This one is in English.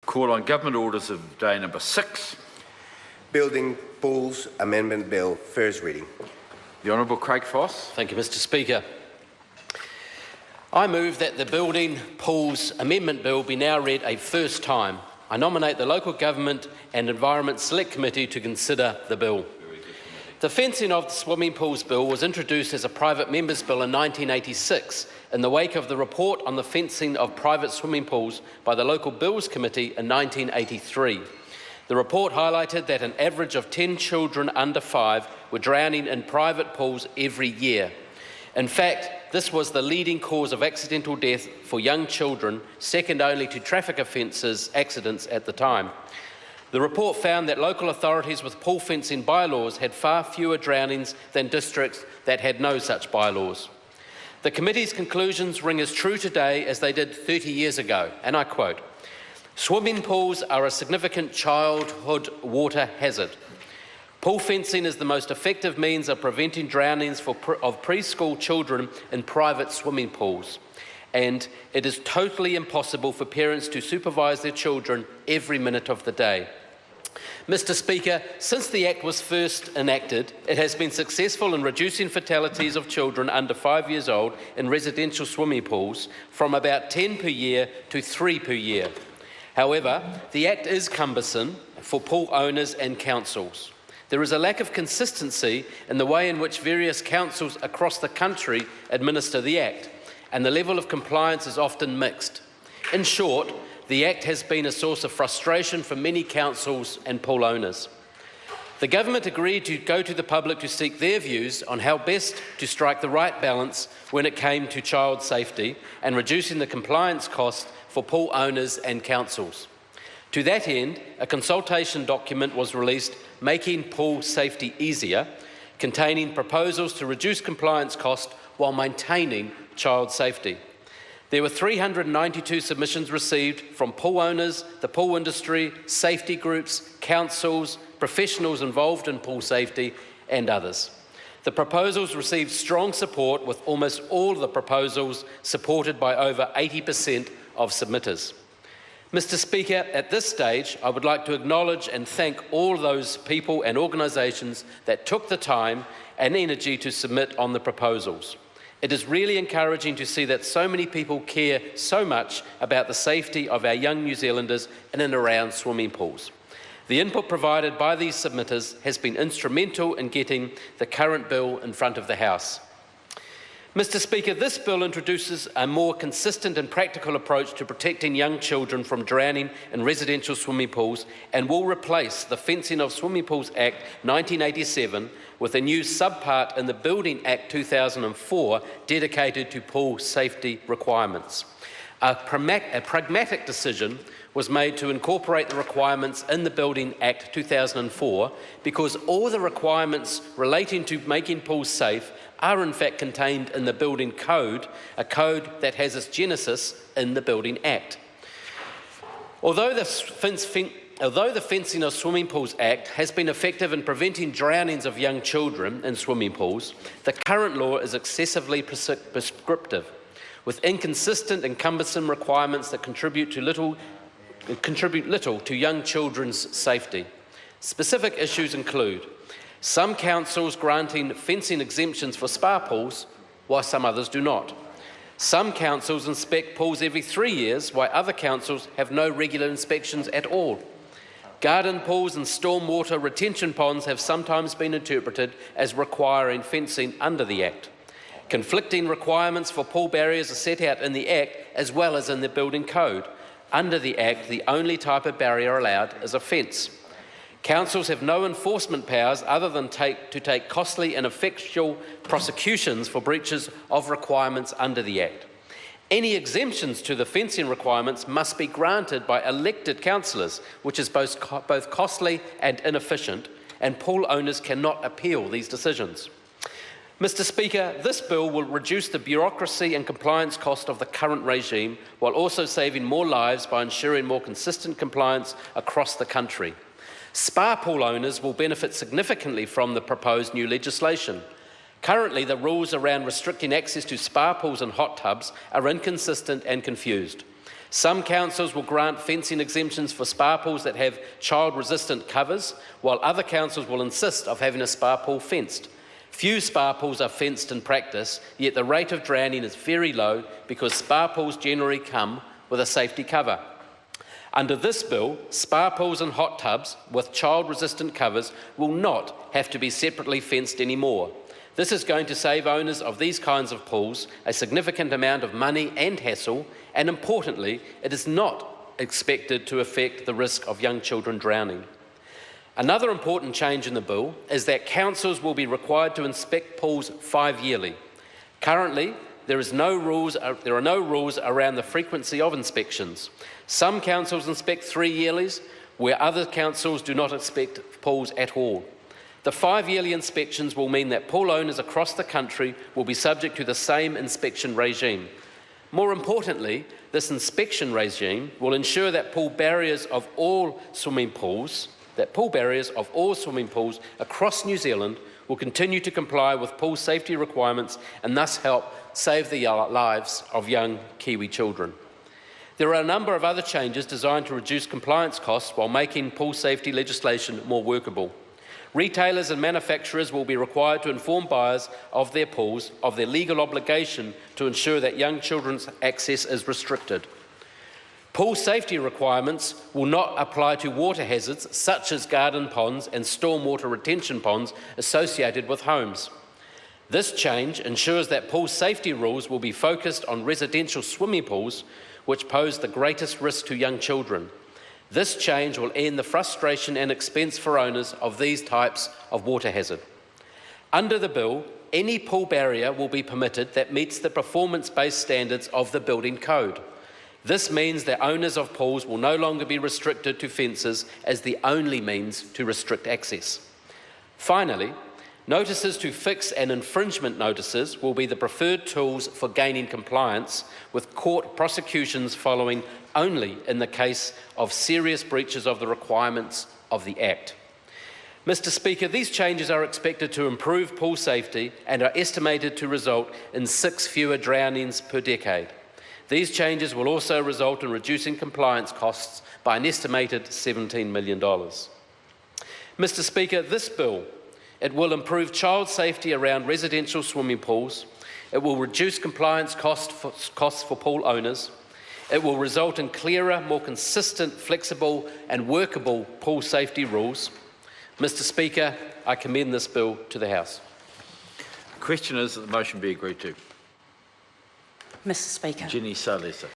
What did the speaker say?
Call on Government Orders of Day number 6. Building Pools Amendment Bill, first reading. The Honourable Craig Foss. Thank you, Mr. Speaker. I move that the Building Pools Amendment Bill be now read a first time. I nominate the Local Government and Environment Select Committee to consider the bill. The fencing of the Swimming Pools Bill was introduced as a private member's bill in 1986 in the wake of the report on the fencing of private swimming pools by the Local Bills Committee in 1983. The report highlighted that an average of 10 children under 5 were drowning in private pools every year. In fact, this was the leading cause of accidental death for young children, second only to traffic offences accidents at the time. The report found that local authorities with pool fencing bylaws had far fewer drownings than districts that had no such bylaws. The committee's conclusions ring as true today as they did 30 years ago, and I quote, "Swimming pools are a significant childhood water hazard. Pool fencing is the most effective means of preventing drownings of preschool children in private swimming pools, and it is totally impossible for parents to supervise their children every minute of the day." Mr. Speaker, since the Act was first enacted, it has been successful in reducing fatalities of children under 5 years old in residential swimming pools from about 10 per year to 3 per year. However, the Act is cumbersome for pool owners and councils. There is a lack of consistency in the way in which various councils across the country administer the Act, and the level of compliance is often mixed. In short, the Act has been a source of frustration for many councils and pool owners. The government agreed to go to the public to seek their views on how best to strike the right balance when it came to child safety and reducing the compliance cost for pool owners and councils. To that end, a consultation document was released, Making Pool Safety Easier, containing proposals to reduce compliance cost while maintaining child safety. There were 392 submissions received from pool owners, the pool industry, safety groups, councils, professionals involved in pool safety, and others. The proposals received strong support, with almost all of the proposals supported by over 80% of submitters. Mr. Speaker, at this stage, I would like to acknowledge and thank all those people and organisations that took the time and energy to submit on the proposals. It is really encouraging to see that so many people care so much about the safety of our young New Zealanders in and around swimming pools. The input provided by these submitters has been instrumental in getting the current bill in front of the House. Mr. Speaker, this bill introduces a more consistent and practical approach to protecting young children from drowning in residential swimming pools and will replace the Fencing of Swimming Pools Act 1987 with a new subpart in the Building Act 2004 dedicated to pool safety requirements. A pragmatic decision was made to incorporate the requirements in the Building Act 2004 because all the requirements relating to making pools safe are in fact contained in the Building Code, a code that has its genesis in the Building Act. Although the Fencing of Swimming Pools Act has been effective in preventing drownings of young children in swimming pools, the current law is excessively prescriptive, with inconsistent and cumbersome requirements that contribute little to young children's safety. Specific issues include some councils granting fencing exemptions for spa pools, while some others do not. Some councils inspect pools every 3 years, while other councils have no regular inspections at all. Garden pools and stormwater retention ponds have sometimes been interpreted as requiring fencing under the Act. Conflicting requirements for pool barriers are set out in the Act as well as in the Building Code. Under the Act, the only type of barrier allowed is a fence. Councils have no enforcement powers other than to take costly and effectual prosecutions for breaches of requirements under the Act. Any exemptions to the fencing requirements must be granted by elected councillors, which is both costly and inefficient, and pool owners cannot appeal these decisions. Mr. Speaker, this bill will reduce the bureaucracy and compliance cost of the current regime, while also saving more lives by ensuring more consistent compliance across the country. Spa pool owners will benefit significantly from the proposed new legislation. Currently, the rules around restricting access to spa pools and hot tubs are inconsistent and confused. Some councils will grant fencing exemptions for spa pools that have child-resistant covers, while other councils will insist of having a spa pool fenced. Few spa pools are fenced in practice, yet the rate of drowning is very low because spa pools generally come with a safety cover. Under this bill, spa pools and hot tubs with child-resistant covers will not have to be separately fenced anymore. This is going to save owners of these kinds of pools a significant amount of money and hassle, and importantly, it is not expected to affect the risk of young children drowning. Another important change in the bill is that councils will be required to inspect pools 5 yearly. Currently, there are no rules around the frequency of inspections. Some councils inspect 3 yearlies, where other councils do not inspect pools at all. The 5 yearly inspections will mean that pool owners across the country will be subject to the same inspection regime. More importantly, this inspection regime will ensure that pool barriers of all swimming pools across New Zealand will continue to comply with pool safety requirements and thus help save the lives of young Kiwi children. There are a number of other changes designed to reduce compliance costs while making pool safety legislation more workable. Retailers and manufacturers will be required to inform buyers of their pools of their legal obligation to ensure that young children's access is restricted. Pool safety requirements will not apply to water hazards such as garden ponds and stormwater retention ponds associated with homes. This change ensures that pool safety rules will be focused on residential swimming pools, which pose the greatest risk to young children. This change will end the frustration and expense for owners of these types of water hazard. Under the bill, any pool barrier will be permitted that meets the performance-based standards of the building code. This means that owners of pools will no longer be restricted to fences as the only means to restrict access. Finally, notices to fix and infringement notices will be the preferred tools for gaining compliance, with court prosecutions following only in the case of serious breaches of the requirements of the Act. Mr. Speaker, these changes are expected to improve pool safety and are estimated to result in 6 fewer drownings per decade. These changes will also result in reducing compliance costs by an estimated $17 million. Mr. Speaker, this bill, it will improve child safety around residential swimming pools. It will reduce compliance costs for pool owners. It will result in clearer, more consistent, flexible and workable pool safety rules. Mr. Speaker, I commend this bill to the House. The question is that the motion be agreed to. Mr. Speaker. Jenny Salesa.